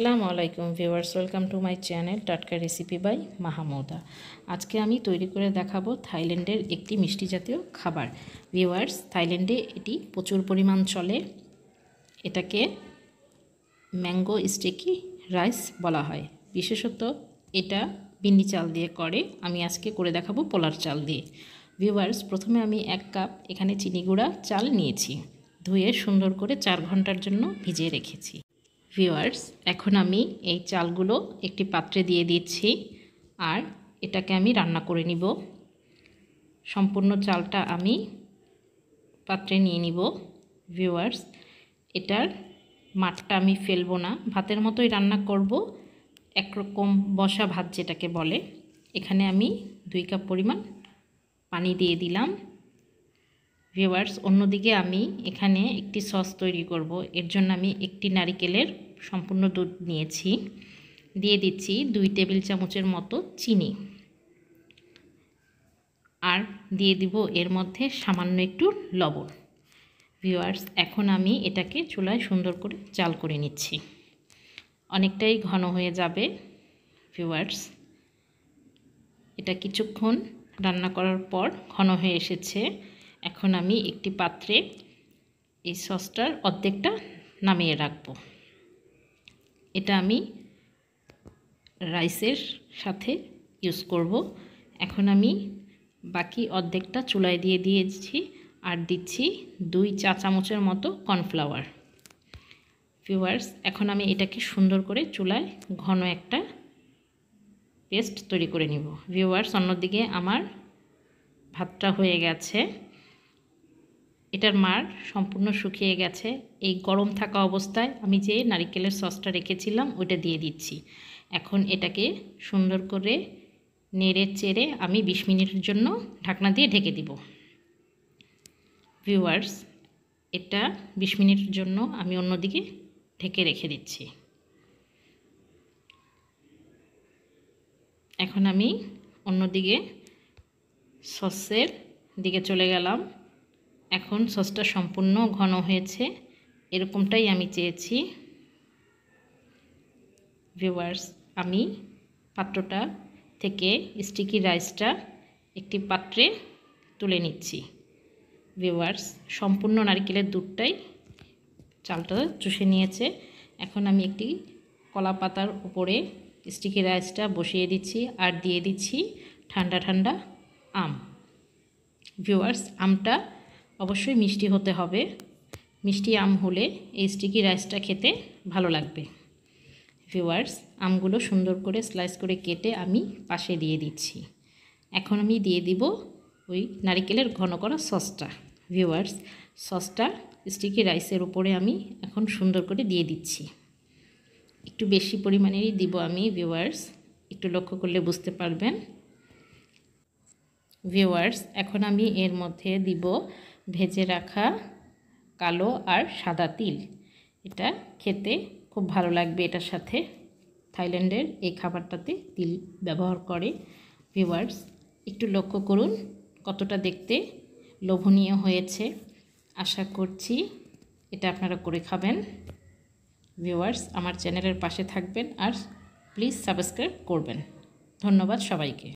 আসসালামু আলাইকুম viewers, welcome to my channel টাটকা রেসিপি বাই মাহমুদা। আজকে আমি তৈরি করে দেখাবো থাইল্যান্ডের একটি মিষ্টি জাতীয় খাবার। ভিউয়ার্স, থাইল্যান্ডে এটি প্রচুর পরিমাণ চলে। এটাকে ম্যাঙ্গো স্টিকি রাইস বলা হয়। বিশেষত এটা বিন্নি চাল দিয়ে করে, আমি আজকে করে দেখাবো পোলার চাল দিয়ে। ভিউয়ার্স, প্রথমে আমি 1 কাপ এখানে চিনি গুঁড়া চাল নিয়েছি, ধুয়ে সুন্দর করে 4 ঘন্টার জন্য ভিজিয়ে রেখেছি। ভিউয়ার্স, এখন আমি এই চালগুলো একটি পাত্রে দিয়ে দিচ্ছি আর এটাকে আমি রান্না করে নিব। সম্পূর্ণ চালটা আমি পাত্রে নিয়ে নিব। ভিউয়ার্স, এটার মাঠটা আমি ফেলবো না, ভাতের মতোই রান্না করব, একরকম বসা ভাত যেটাকে বলে। এখানে আমি 2 কাপ পরিমাণ পানি দিয়ে দিলাম। ভিউয়ার্স, অন্যদিকে আমি এখানে একটি সস তৈরি করব। এর জন্য আমি একটি নারিকেলের সম্পূর্ণ দুধ নিয়েছি, দিয়ে দিচ্ছি 2 টেবিল চামচের মতো চিনি, আর দিয়ে দিব এর মধ্যে সামান্য একটু লবণ। ভিউয়ার্স, এখন আমি এটাকে চুলায় সুন্দর করে জাল করে নিচ্ছি। অনেকটাই ঘন হয়ে যাবে। ভিউয়ার্স, এটা কিছুক্ষণ রান্না করার পর ঘন হয়ে এসেছে। এখন আমি একটি পাত্রে এই সসটার অর্ধেকটা নামিয়ে রাখব। এটা আমি রাইসের সাথে ইউজ করব। এখন আমি বাকি অর্ধেকটা চুলায় দিয়ে দিয়েছি আর দিচ্ছি 2 চা চামচের মতো কর্নফ্লাওয়ার। ভিউয়ার্স, এখন আমি এটাকে সুন্দর করে চুলায় ঘন একটা পেস্ট তৈরি করে নিব। ভিউয়ার্স, অন্যদিকে আমার ভাতটা হয়ে গেছে, এটার মার সম্পূর্ণ শুকিয়ে গেছে। এই গরম থাকা অবস্থায় আমি যে নারিকেলের সসটা রেখেছিলাম ওইটা দিয়ে দিচ্ছি। এখন এটাকে সুন্দর করে নেড়ে চেড়ে আমি 20 মিনিটের জন্য ঢাকনা দিয়ে ঢেকে দিব। ভিউয়ার্স, এটা 20 মিনিটের জন্য আমি অন্যদিকে ঢেকে রেখে দিচ্ছি। এখন আমি অন্যদিকে সসের দিকে চলে গেলাম। এখন সসটা সম্পূর্ণ ঘন হয়েছে, এরকমটাই আমি চেয়েছি। ভিউয়ার্স, আমি পাত্রটা থেকে স্টিকি রাইসটা একটি পাত্রে তুলে নিচ্ছি। ভিউয়ার্স, সম্পূর্ণ নারকেলের দুধটাই চালটা চুষে নিয়েছে। এখন আমি একটি কলা পাতার উপরে স্টিকি রাইসটা বসিয়ে দিচ্ছি আর দিয়ে দিচ্ছি ঠান্ডা ঠান্ডা আম। ভিউয়ার্স, আমটা অবশ্যই মিষ্টি হতে হবে। মিষ্টি আম হলে এই স্টিকি রাইসটা খেতে ভালো লাগবে। ভিউয়ার্স, আমগুলো সুন্দর করে স্লাইস করে কেটে আমি পাশে দিয়ে দিচ্ছি। এখন আমি দিয়ে দিব ওই নারিকেলের ঘন করা সসটা। ভিউয়ার্স, সসটা স্টিকি রাইসের উপরে আমি এখন সুন্দর করে দিয়ে দিচ্ছি। একটু বেশি পরিমাণেরই দিব আমি। ভিউয়ার্স, একটু লক্ষ্য করলে বুঝতে পারবেন। ভিউয়ার্স, এখন আমি এর মধ্যে দিব ভেজে রাখা কালো আর সাদা তিল। এটা খেতে খুব ভালো লাগবে। এটার সাথে থাইল্যান্ডের এই খাবারটাতে তিল ব্যবহার করে। ভিউয়ার্স, একটু লক্ষ্য করুন কতটা দেখতে লোভনীয় হয়েছে। আশা করছি এটা আপনারা করে খাবেন। ভিউয়ার্স, আমার চ্যানেলের পাশে থাকবেন আর প্লিজ সাবস্ক্রাইব করবেন। ধন্যবাদ সবাইকে।